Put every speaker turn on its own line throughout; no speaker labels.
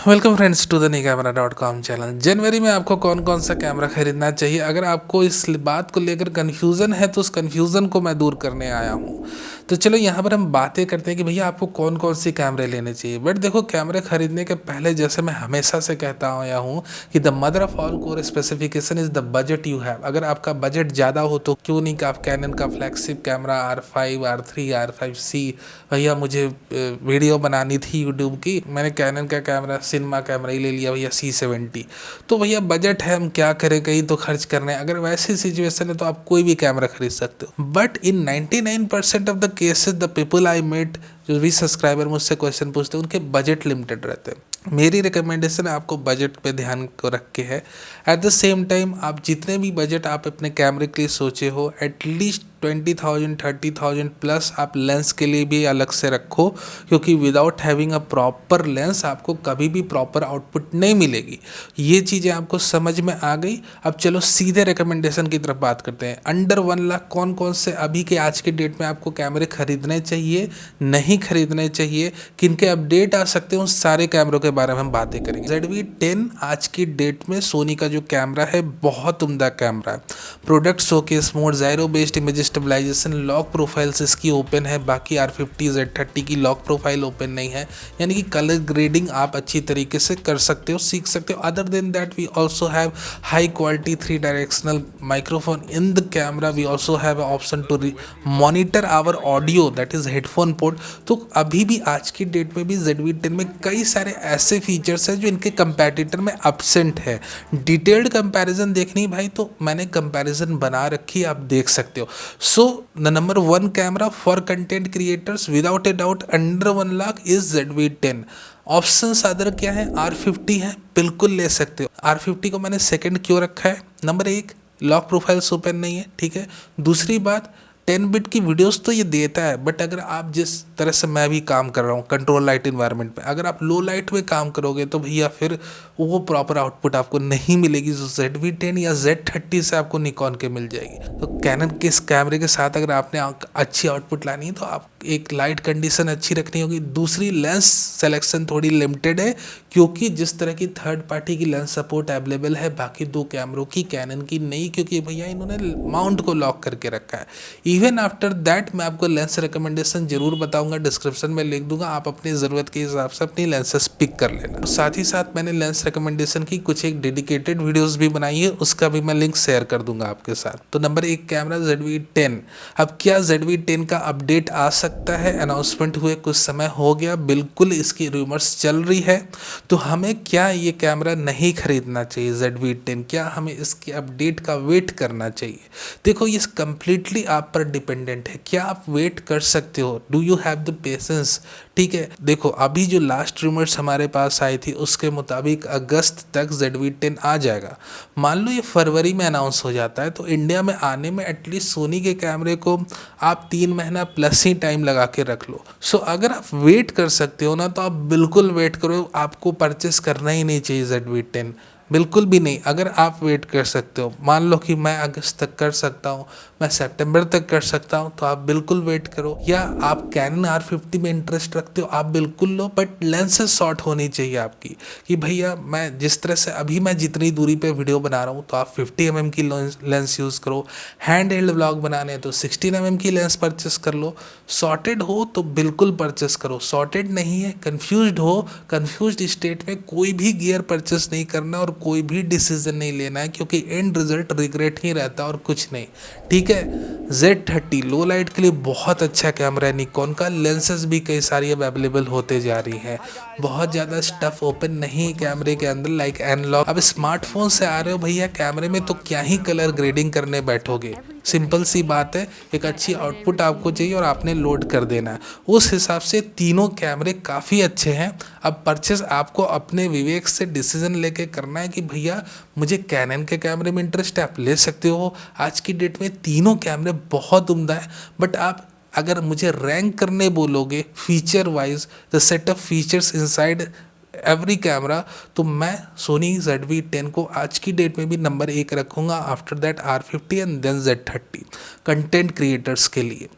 Welcome friends to the knee channel. जनवरी में आपको कौन कौन सा कैमरा खरीदना चाहिए, अगर आपको इस बात को लेकर कन्फ्यूज़न है तो उस कन्फ्यूज़न को मैं दूर करने आया हूँ। तो चलो यहाँ पर हम बातें करते हैं कि भैया आपको कौन कौन सी कैमरे लेने चाहिए। बट देखो, कैमरे खरीदने के पहले जैसे मैं हमेशा से कहता आया हूँ कि the mother of all core specification is the budget you have. अगर आपका बजट ज़्यादा हो तो क्यों नहीं कि आप कैनन का flagship camera R5, R3, R5C, भैया मुझे वीडियो बनानी थी यूट्यूब की, मैंने कैनन का कैमरा सिनेमा कैमरा ही ले लिया भैया C70। तो भैया बजट है, हम क्या करें, कहीं तो खर्च करना है। अगर वैसी सिचुएशन है तो आप कोई भी कैमरा खरीद सकते हो। But in 99% of the cases the people I met, जो भी सब्सक्राइबर मुझसे क्वेश्चन पूछते हैं, उनके बजट लिमिटेड रहते हैं। मेरी रिकमेंडेशन है आपको बजट पे ध्यान को रख के है। एट द सेम टाइम आप जितने भी बजट आप अपने कैमरे के लिए सोचे हो, एटलीस्ट 20,000 30,000 प्लस आप लेंस के लिए भी अलग से रखो, क्योंकि without having a proper lens आपको कभी भी प्रॉपर आउटपुट नहीं मिलेगी। ये चीज़ें आपको समझ में आ गई। अब चलो सीधे रिकमेंडेशन की तरफ बात करते हैं। अंडर 1 लाख कौन कौन से अभी के आज के डेट में आपको कैमरे खरीदने चाहिए, नहीं खरीदने चाहिए, किनके अपडेट आ सकते हैं, उन सारे कैमरों के बारे में हम बातें करेंगे। ZV-10 आज की डेट में सोनी का जो कैमरा है बहुत उम्दा कैमरा है। Product showcase mode, gyro based image stabilisation, log profiles इसकी ओपन है, बाकी R50 Z30 की लॉक प्रोफाइल ओपन नहीं है, यानी कि कलर ग्रेडिंग आप अच्छी तरीके से कर सकते हो, सीख सकते हो। Other than that we also have high quality 3 directional microphone in the camera. We also have option to monitor our audio, that is headphone port. तो अभी भी आज की डेट में भी ZV-10 में कई सारे ऐसे फीचर्स हैं जो इनके कंपैटिटर में एब्सेंट है। डिटेल्ड कंपैरिजन देखनी भाई तो मैंने कंपैरिजन बना रखी, आप देख सकते हो। So the number 1 camera for content creators without a doubt under 1 lakh is ZV-10। Options other क्या है, R50 है, बिल्कुल ले सकते हो। R50 को मैंने सेकंड क्यों रखा है, नंबर 1 लॉक प्रोफाइल्स ओपन नहीं है, ठीक है। दूसरी बात, 10 बिट की वीडियोस तो ये देता है, बट अगर आप जिस तरह से मैं भी काम कर रहा हूँ कंट्रोल लाइट इन्वायरमेंट में, अगर आप लो लाइट में काम करोगे तो भैया फिर वो प्रॉपर आउटपुट आपको नहीं मिलेगी जो ZV-10 या Z30 से आपको निकॉन के मिल जाएगी। तो कैनन के इस कैमरे के साथ अगर आपने अच्छी आउटपुट लानी है तो आप एक लाइट कंडीशन अच्छी रखनी होगी। दूसरी, लेंस सिलेक्शन थोड़ी लिमिटेड है, क्योंकि जिस तरह की थर्ड पार्टी की लेंस सपोर्ट अवेलेबल है बाकी 2 कैमरों की, कैनन की नहीं, क्योंकि भैया इन्होंने माउंट को लॉक करके रखा है। इवन आफ्टर दैट मैं आपको लेंस रिकमेंडेशन जरूर बताऊंगा, डिस्क्रिप्शन में लिख दूंगा, आप अपनी ज़रूरत के हिसाब से अपनी लेंसेस पिक कर लेना। साथ ही साथ मैंने लेंस रिकमेंडेशन की कुछ एक डेडिकेटेड वीडियोस भी बनाई है, उसका भी मैं लिंक शेयर कर दूंगा आपके साथ। तो नंबर 1 कैमरा ZV-10। अब क्या ZV-10 का अपडेट आ सकता है, अनाउंसमेंट हुए कुछ समय हो गया, बिल्कुल इसकी रूमर्स चल रही है। तो हमें क्या ये कैमरा नहीं खरीदना चाहिए ZV-10, क्या हमें इसके अपडेट का वेट करना चाहिए? देखो ये कंप्लीटली आप पर डिपेंडेंट है, क्या आप वेट कर सकते हो, do you have the patience, ठीक है। देखो अभी जो लास्ट रूमर्स हमारे पास आई थी उसके मुताबिक अगस्त तक ZV-10 आ जाएगा। मान लो ये फरवरी में अनाउंस हो जाता है तो इंडिया में आने में एटलीस्ट सोनी के कैमरे को आप 3 महीना प्लस ही टाइम लगा के रख लो। सो अगर आप वेट कर सकते हो ना तो आप बिल्कुल वेट करो, आपको परचेस करना ही नहीं चाहिए ZV-10, बिल्कुल भी नहीं। अगर आप वेट कर सकते हो, मान लो कि मैं अगस्त तक कर सकता हूँ, मैं सितंबर तक कर सकता हूँ, तो आप बिल्कुल वेट करो। या आप कैनन R50 में इंटरेस्ट रखते हो, आप बिल्कुल लो, बट लेंसेज शॉर्ट होनी चाहिए आपकी, कि भैया मैं जिस तरह से अभी मैं जितनी दूरी पे वीडियो बना रहा हूँ तो आप 50 mm की लेंस यूज़ करो। हैंड हेल्ड व्लॉग बनाने हैं तो 16 mm की लेंस परचेस कर लो। सॉर्टेड हो तो बिल्कुल परचेस करो, सॉर्टेड नहीं है, कन्फ्यूज्ड हो, कन्फ्यूज्ड स्टेट में कोई भी गियर परचेस नहीं करना और कोई भी डिसीजन नहीं लेना है, क्योंकि एंड रिजल्ट रिग्रेट ही रहता और कुछ नहीं, ठीक है। Z30 लो लाइट के लिए बहुत अच्छा कैमरा है निकॉन का, लेंसेज भी कई सारी अब अवेलेबल होते जा रही हैं, बहुत ज़्यादा स्टफ ओपन नहीं कैमरे के अंदर लाइक एनलॉग। अब स्मार्टफोन से आ रहे हो भैया कैमरे में तो क्या ही कलर ग्रेडिंग करने बैठोगे, सिंपल सी बात है, एक अच्छी आउटपुट आपको चाहिए और आपने लोड कर देना है। उस हिसाब से तीनों कैमरे काफ़ी अच्छे हैं। अब परचेस आपको अपने विवेक से डिसीजन लेके करना है कि भैया मुझे कैनन के कैमरे में इंटरेस्ट है, आप ले सकते हो। आज की डेट में तीनों कैमरे बहुत उम्दा है, बट आप अगर मुझे रैंक करने बोलोगे feature wise, the set of features inside every camera, तो मैं सोनी ZV-10 को आज की डेट में भी नंबर 1 रखूँगा, after that R50 and then Z30 content creators के लिए।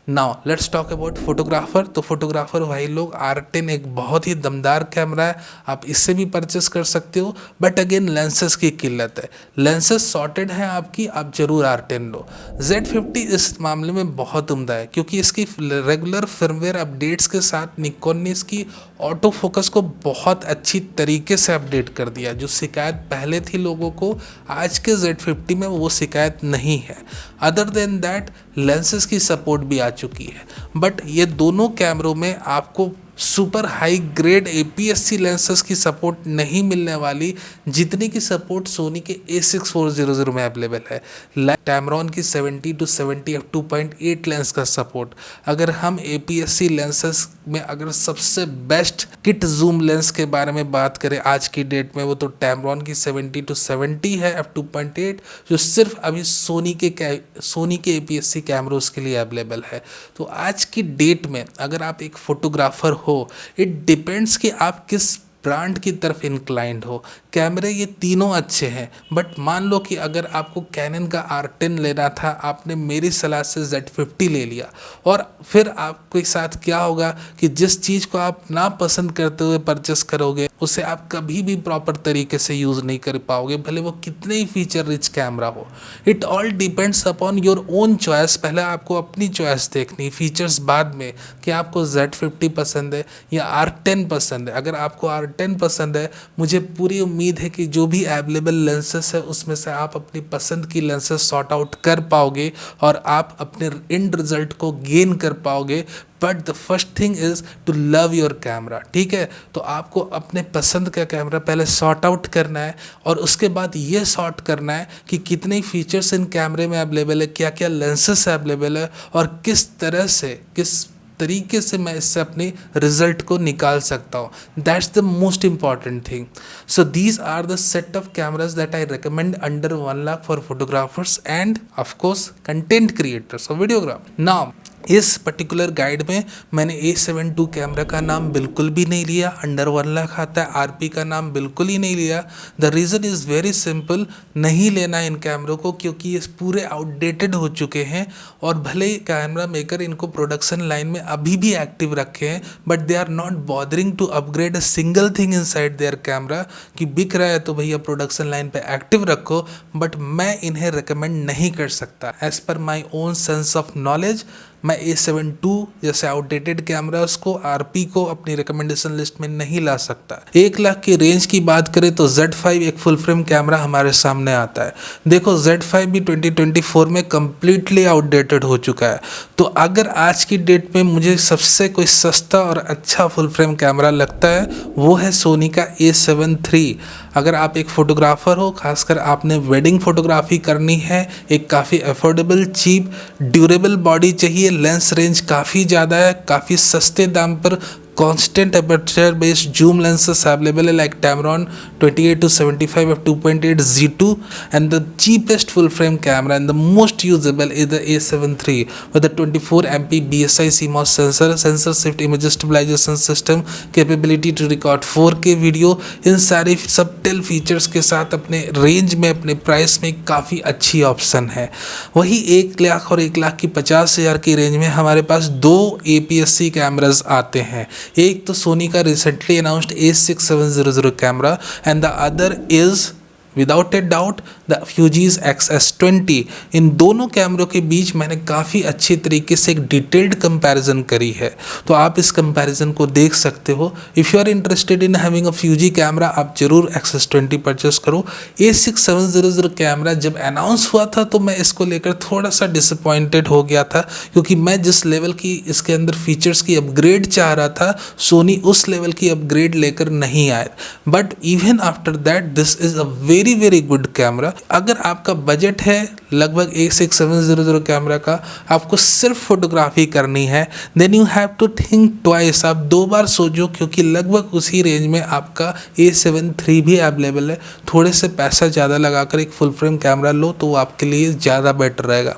Now let's talk about photographer. तो फोटोग्राफर भाई लोग, R10 एक बहुत ही दमदार कैमरा है, आप इससे भी परचेस कर सकते हो। बट अगेन लेंसेज की किल्लत है, लेंसेज शॉर्टेड है आपकी, आप जरूर R10 लो। Z50 इस मामले में बहुत उम्दा है क्योंकि इसकी रेगुलर फर्मवेयर अपडेट्स के साथ निकॉन ने इसकी ऑटो फोकस को बहुत अच्छी तरीके से अपडेट कर दिया। जो शिकायत पहले थी लोगों को, आज के Z50 में वो शिकायत नहीं है। अदर देन दैट लेंसेज की सपोर्ट भी आ चुकी है। बट ये दोनों कैमरों में आपको super high grade APS-C lenses की सपोर्ट नहीं मिलने वाली, जितनी की सपोर्ट सोनी के A6400 में अवेलेबल है। टैमरॉन की 70 to 70 f2.8 लेंस का सपोर्ट। अगर हम APS-C लेंसेज में अगर सबसे बेस्ट किट जूम लेंस के बारे में बात करें आज की डेट में, वो तो टैमरॉन की 70 to 70 है f2.8, जो सिर्फ अभी सोनी के APS-C कैमरों के लिए अवेलेबल है। तो आज की डेट में अगर आप एक फोटोग्राफर हो, इट डिपेंड्स कि आप किस ब्रांड की तरफ इंक्लाइंड हो। कैमरे ये तीनों अच्छे हैं, बट मान लो कि अगर आपको कैनन का R10 लेना था, आपने मेरी सलाह से Z50 ले लिया, और फिर आपके साथ क्या होगा कि जिस चीज़ को आप ना पसंद करते हुए परचेस करोगे, उसे आप कभी भी प्रॉपर तरीके से यूज़ नहीं कर पाओगे, भले वो कितने ही फीचर रिच कैमरा हो। It all depends upon your own choice. पहले आपको अपनी चॉइस देखनी, फीचर्स बाद में, कि आपको Z50 पसंद है या R10 पसंद है। अगर आपको R10 पसंद है, मुझे पूरी उम्मीद है कि जो भी अवेलेबल लेंसेस है उसमें से आप अपनी पसंद की लेंसेस सॉर्ट आउट कर पाओगे और आप अपने एंड रिजल्ट को गेन कर पाओगे। But the first thing is to love your camera, ठीक है। तो आपको अपने पसंद का कैमरा पहले सॉर्ट आउट करना है, और उसके बाद ये सॉर्ट करना है कि कितने फीचर्स इन कैमरे में अवेलेबल है, क्या क्या लेंसेस अवेलेबल है, और किस तरह से, किस तरीके से मैं इससे अपने रिजल्ट को निकाल सकता हूँ। That's the most important thing. So these are the set of cameras that I recommend under 1 lakh for photographers and of course content creators और वीडियोग्राफर। नाउ इस पर्टिकुलर गाइड में मैंने A7 II कैमरा का नाम बिल्कुल भी नहीं लिया, अंडर 1 लाख आता है, RP का नाम बिल्कुल ही नहीं लिया। The reason is very simple, नहीं लेना इन कैमरों को क्योंकि ये पूरे आउटडेटेड हो चुके हैं, और भले ही कैमरा मेकर इनको प्रोडक्शन लाइन में अभी भी एक्टिव रखे हैं, but they are not bothering to upgrade a single thing inside their camera, कि बिक रहा है तो भैया प्रोडक्शन लाइन पे एक्टिव रखो। बट मैं इन्हें रिकमेंड नहीं कर सकता। As per my own sense of knowledge, मैं A7 II जैसे आउटडेटेड कैमरास को, RP को अपनी रिकमेंडेशन लिस्ट में नहीं ला सकता। 1 लाख की रेंज की बात करें तो Z5 एक फुल फ्रेम कैमरा हमारे सामने आता है। देखो Z5 भी 2024 में कम्प्लीटली आउटडेटेड हो चुका है। तो अगर आज की डेट में मुझे सबसे कोई सस्ता और अच्छा फुल फ्रेम कैमरा लगता है, वो है सोनी का A7 III। अगर आप एक फोटोग्राफर हो, खासकर आपने वेडिंग फोटोग्राफी करनी है, एक काफ़ी अफोर्डेबल, चीप, ड्यूरेबल बॉडी चाहिए, लेंस रेंज काफ़ी ज़्यादा है, काफ़ी सस्ते दाम पर constant aperture based zoom lenses available like Tamron 28 to 75 f2.8 Z2, and the cheapest full frame camera and the most usable is the A7 III with the 24 MP BSI CMOS sensor shift image stabilization system, capability to record 4K video. इन सारे subtle features के साथ अपने range में, अपने price में काफ़ी अच्छी ऑप्शन है। वही 1 लाख और 1,50,000 की रेंज में हमारे पास 2 APS-C कैमराज आते हैं। एक तो सोनी का recently announced A6700 camera, and the other is without a doubt the Fuji's XS20। इन दोनों कैमरों के बीच मैंने काफ़ी अच्छी तरीके से एक डिटेल्ड कंपैरिजन करी है, तो आप इस कंपैरिजन को देख सकते हो। If you are interested in having a Fuji camera, आप जरूर XS20 परचेस करो। A6700 कैमरा जब अनाउंस हुआ था तो मैं इसको लेकर थोड़ा सा डिसअपॉइंटेड हो गया था, क्योंकि मैं जिस लेवल की इसके अंदर फीचर्स की अपग्रेड चाह रहा था, सोनी उस लेवल की अपग्रेड लेकर नहीं आए। But even after that this is a very good camera. अगर आपका बजट है लगभग A6700 कैमरा का, आपको सिर्फ फोटोग्राफी करनी है, then you have to think twice. आप 2 बार सोचो, क्योंकि लगभग उसी रेंज में आपका A7 III भी अवेलेबल है। थोड़े से पैसा ज़्यादा लगाकर एक फुल फ्रेम कैमरा लो तो वो आपके लिए ज़्यादा बेटर रहेगा।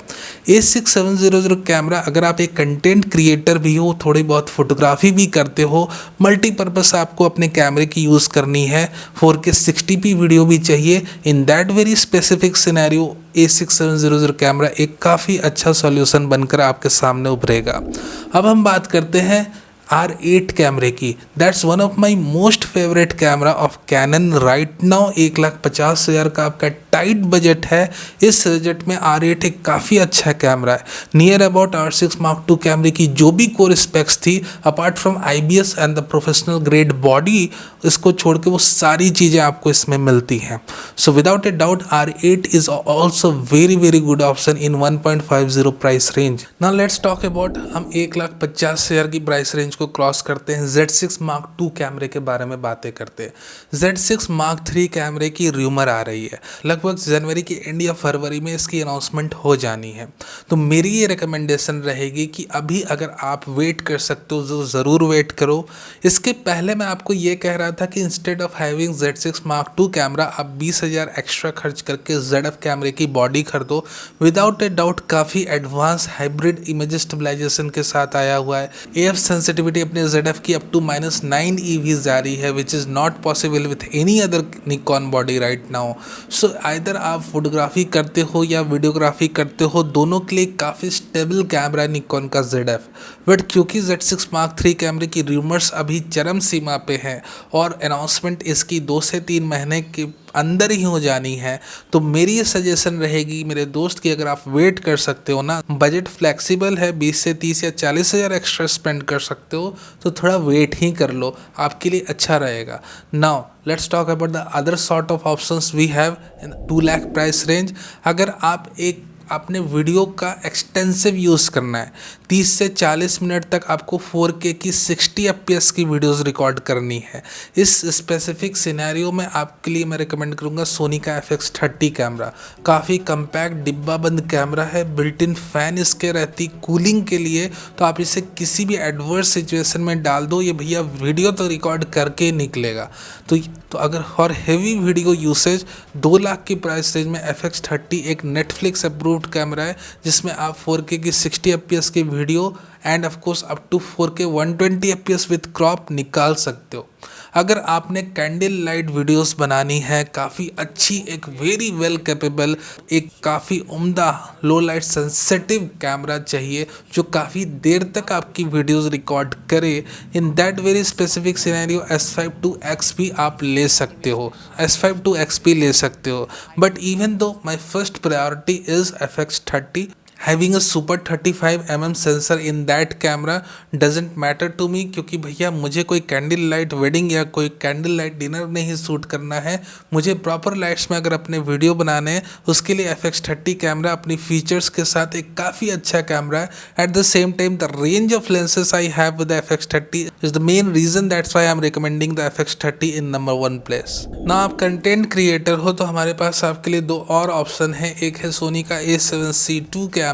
A6700 कैमरा, अगर आप एक कंटेंट क्रिएटर भी हो, थोड़ी बहुत फोटोग्राफी भी करते हो, मल्टीपर्पज़ आपको अपने कैमरे की यूज़ करनी है, 4K 60p वीडियो भी चाहिए, लिए in that very specific scenario A6700 camera एक काफ़ी अच्छा सॉल्यूशन बनकर आपके सामने उभरेगा। अब हम बात करते हैं R8 कैमरे की। That's one of my most favourite camera of Canon right now. 1,50,000 का आपका टाइट बजट है। इस बजट में R8 एक काफ़ी अच्छा कैमरा है। Near about R6 Mark II कैमरे की जो भी कोर स्पेक्स थी apart from IBS and the professional grade body, इसको छोड़ के वो सारी चीज़ें आपको इसमें मिलती हैं। So without a doubt R8 is also very very good option in 1.50 price range. Now let's talk about, हम 1,50,000 की प्राइस रेंज को क्रॉस करते हैं, Z6 Mark II कैमरे के बारे में बातें करते हैं। Z6 Mark III कैमरे की र्यूमर आ रही है, लगभग जनवरी की एंड या फरवरी में इसकी अनाउंसमेंट हो जानी है। तो मेरी ये रिकमेंडेशन रहेगी कि अभी अगर आप वेट कर सकते हो तो ज़रूर वेट करो। इसके पहले मैं आपको ये कह रहा था कि instead of having Z6 Mark II camera आप 20,000 एक्स्ट्रा खर्च करके ZF कैमरे की बॉडी खरीदो। विदाउट ए डाउट काफ़ी एडवांस हाइब्रिड इमेज स्टेबलाइजेशन के साथ आया हुआ है। AF सेंसिटिविटी अपने ZF की अप टू -9 EV जा रही है, which is not possible with any other Nikon body right now. So either आप फोटोग्राफी करते हो या वीडियोग्राफी करते हो, दोनों के लिए काफ़ी स्टेबल कैमरा है निकॉन का ZF। बट क्योंकि Z6 Mark III कैमरे की रूमर्स अभी चरम सीमा पे हैं और अनाउंसमेंट इसकी 2 से 3 महीने के अंदर ही हो जानी है, तो मेरी ये सजेशन रहेगी मेरे दोस्त की, अगर आप वेट कर सकते हो ना, बजट फ्लेक्सिबल है, 20 से 30 या 40,000 एक्स्ट्रा स्पेंड कर सकते हो, तो थोड़ा वेट ही कर लो, आपके लिए अच्छा रहेगा। Now let's talk about the other sort of options we have in 2 lakh price range. अगर आप अपने वीडियो का एक्सटेंसिव यूज़ करना है, 30 से 40 मिनट तक आपको 4K की 60 FPS की वीडियोस रिकॉर्ड करनी है, इस स्पेसिफिक सिनेरियो में आपके लिए मैं रिकमेंड करूँगा सोनी का FX30 कैमरा। काफ़ी कम्पैक्ट डिब्बा बंद कैमरा है, बिल्ट इन फैन इसके रहती कूलिंग के लिए, तो आप इसे किसी भी एडवर्स सिचुएशन में डाल दो, ये भैया वीडियो तो रिकॉर्ड करके निकलेगा। तो अगर और हेवी वीडियो यूसेज 2 लाख की प्राइस रेंज में FX30 एक नेटफ्लिक्स अप्रूव्ड कैमरा है, जिसमें आप 4K की 60 FPS की video and of course up to 4K 120 FPS with crop निकाल सकते हो। अगर आपने कैंडल लाइट वीडियोस बनानी है, काफ़ी अच्छी, एक वेरी वेल कैपेबल, एक काफ़ी उम्दा लो लाइट सेंसिटिव कैमरा चाहिए जो काफ़ी देर तक आपकी वीडियोस रिकॉर्ड करे, in that very specific scenario S52X भी आप ले सकते हो, S52X भी ले सकते हो। But even though my first priority is FX30, having a super 35mm sensor in that camera doesn't matter to me, क्योंकि भैया मुझे कोई कैंडल लाइट वेडिंग या कोई कैंडल लाइट डिनर नहीं शूट करना है, मुझे प्रॉपर लाइट्स में अगर अपने वीडियो बनाने हैं, उसके लिए FX30 कैमरा अपनी फीचर्स के साथ एक काफ़ी अच्छा कैमरा है। At the same time the range of lenses I have with FX30 is the main reason, that's why I am recommending the FX30 in number 1 place. ना आप कंटेंट क्रिएटर हो तो हमारे पास आपके लिए 2 और ऑप्शन है, एक है सोनी का A7C II कैमरा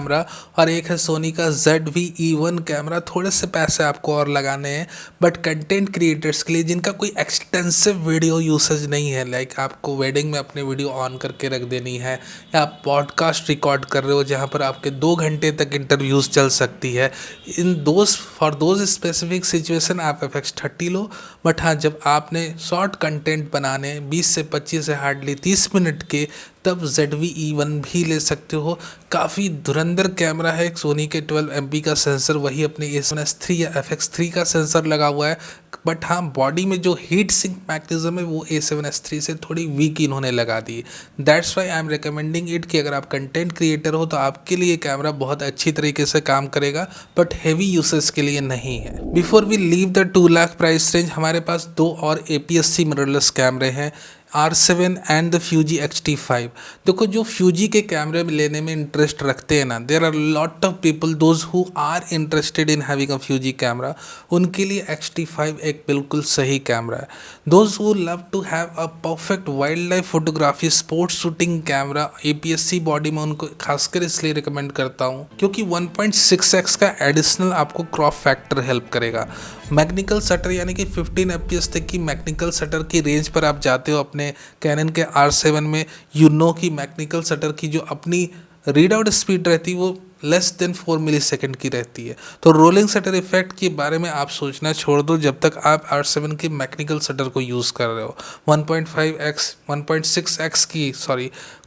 और एक है सोनी का ZV-E1 कैमरा। थोड़े से पैसे आपको और लगाने हैं, बट कंटेंट क्रिएटर्स के लिए जिनका कोई एक्सटेंसिव वीडियो यूसेज नहीं है, लाइक आपको वेडिंग में अपने वीडियो ऑन करके रख देनी है, या आप पॉडकास्ट रिकॉर्ड कर रहे हो जहां पर आपके 2 घंटे तक इंटरव्यूज चल सकती है, in those for those specific situation आप FX30 लो। बट हाँ, जब आपने शॉर्ट कंटेंट बनाने 20 से 25 से हार्डली 30 मिनट के, तब ZV-E1 भी ले सकते हो। काफ़ी धुरंधर कैमरा है, सोनी के 12 MP का सेंसर, वही अपने A7S III या FX3 का सेंसर लगा हुआ है। बट हाँ, बॉडी में जो हीट सिंक मैकेनिज्म है वो A7S III से थोड़ी वीक इन्होंने लगा दी। That's why I am recommending it कि अगर आप कंटेंट क्रिएटर हो तो आपके लिए कैमरा बहुत अच्छी तरीके से काम करेगा, बट हैवी यूसेज के लिए नहीं है। Before we leave the 2 lakh price range, हमारे पास 2 और APS-C मिररलेस कैमरे हैं, R7 and the Fuji X-T5। देखो, जो Fuji के कैमरे लेने में इंटरेस्ट रखते हैं ना, there are lot of people those who are interested in having a Fuji camera, उनके लिए X-T5 एक बिल्कुल सही कैमरा है। Those who love to have a perfect wild life photography sports shooting camera, APS-C body में उनको खासकर इसलिए रिकमेंड करता हूँ क्योंकि 1.6x का एडिशनल आपको क्रॉप फैक्टर हेल्प करेगा। मैकेनिकल शटर यानी कि 15 FPS तक की मैकेनिकल शटर की रेंज पर आप जाते हो अपने कैनन के R7 में, यू नो कि मैकेनिकल शटर की जो अपनी रीड आउट स्पीड रहती है वो लेस देन 4 मिली सेकेंड की रहती है। तो रोलिंग शटर इफेक्ट के बारे में आप सोचना छोड़ दो जब तक आप R7 के मैकेनिकल शटर को यूज़ कर रहे हो। 1.5x 1.6x की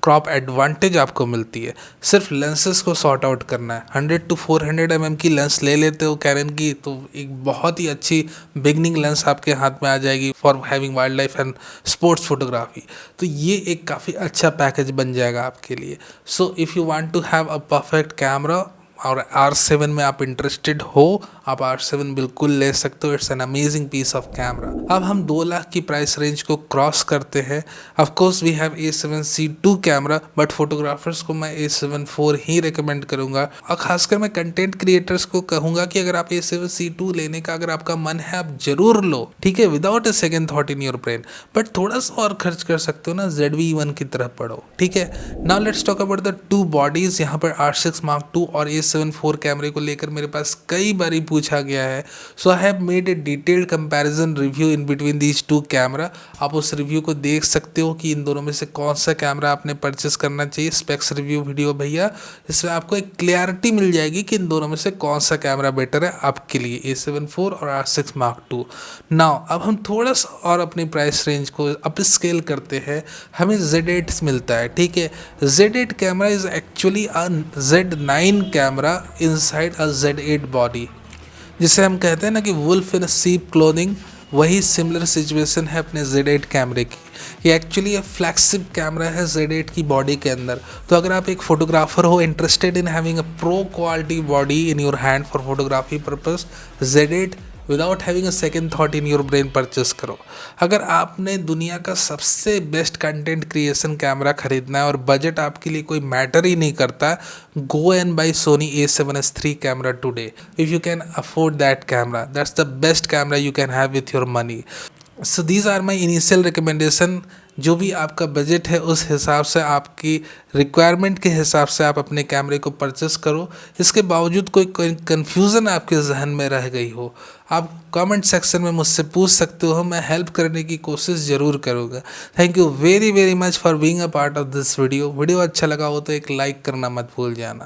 क्रॉप एडवांटेज आपको मिलती है। सिर्फ लेंसेज को सॉर्ट आउट करना है। 100 to 400 mm की लेंस ले लेते हो कैनन की तो एक बहुत ही अच्छी बिगनिंग लेंस आपके हाथ में आ जाएगी for having wild life and sports photography. तो ये एक काफ़ी अच्छा पैकेज बन जाएगा आपके लिए। So if you want to have a perfect camera और R7 में आप इंटरेस्टेड हो, आप R7 बिल्कुल ले सकते हो। It's an amazing piece of camera. अब हम 2 लाख की प्राइस रेंज को क्रॉस करते हैं। Of course we have A7C II camera, but photographers को मैं A7 IV ही रिकमेंड करूंगा और खासकर मैं कंटेंट क्रिएटर्स को कहूंगा कि अगर आप A7C II लेने का अगर आपका मन है आप जरूर लो, ठीक है, without A second thought in your brain. But थोड़ा सा और खर्च कर सकते हो ना, ZV-1 की तरफ पढ़ो, ठीक है। Now let's talk about the 2 bodies. यहाँ पर R6 Mark II और A7 IV कैमरे को लेकर मेरे पास कई बारी पूछा गया है। So I have made a detailed comparison review in between these 2 camera. आप उस रिव्यू को देख सकते हो कि इन दोनों में से कौन सा कैमरा आपने परचेस करना चाहिए। स्पेक्स रिव्यू वीडियो भैया, इसमें आपको एक क्लियरिटी मिल जाएगी कि इन दोनों में से कौन सा कैमरा बेटर है आपके लिए, A7 IV और R6 Mark II। नाउ अब हम थोड़ा सा और अपनी प्राइस रेंज को अप स्केल करते हैं। हमें Z8 मिलता है, ठीक है। Z8 camera is actually a Z9 camera inside a Z8 body, जिसे हम कहते हैं ना कि वुल्फ इन सीप क्लोथिंग। वही सिमिलर सिचुएशन है अपने Z8 कैमरे की। ये एक्चुअली एक फ्लैगशिप कैमरा है Z8 की बॉडी के अंदर। तो अगर आप एक फोटोग्राफर हो interested in having a pro quality body in your hand for photography purpose, Z8 without having a second thought in your brain purchase करो। अगर आपने दुनिया का सबसे बेस्ट कंटेंट क्रिएशन कैमरा खरीदना है और बजट आपके लिए कोई मैटर ही नहीं करता, go and buy Sony A7S III camera today. If you can afford that camera, that's the best camera you can have with your money. So these are my initial recommendation. जो भी आपका budget है उस हिसाब से, आपकी requirement के हिसाब से आप अपने कैमरे को परचेस करो। इसके बावजूद कोई कन्फ्यूज़न आपके जहन में रह गई हो, आप कमेंट सेक्शन में मुझसे पूछ सकते हो। मैं हेल्प करने की कोशिश ज़रूर करूँगा। Thank you very very much for being a part of this video. Video अच्छा लगा हो तो एक लाइक करना मत भूल जाना।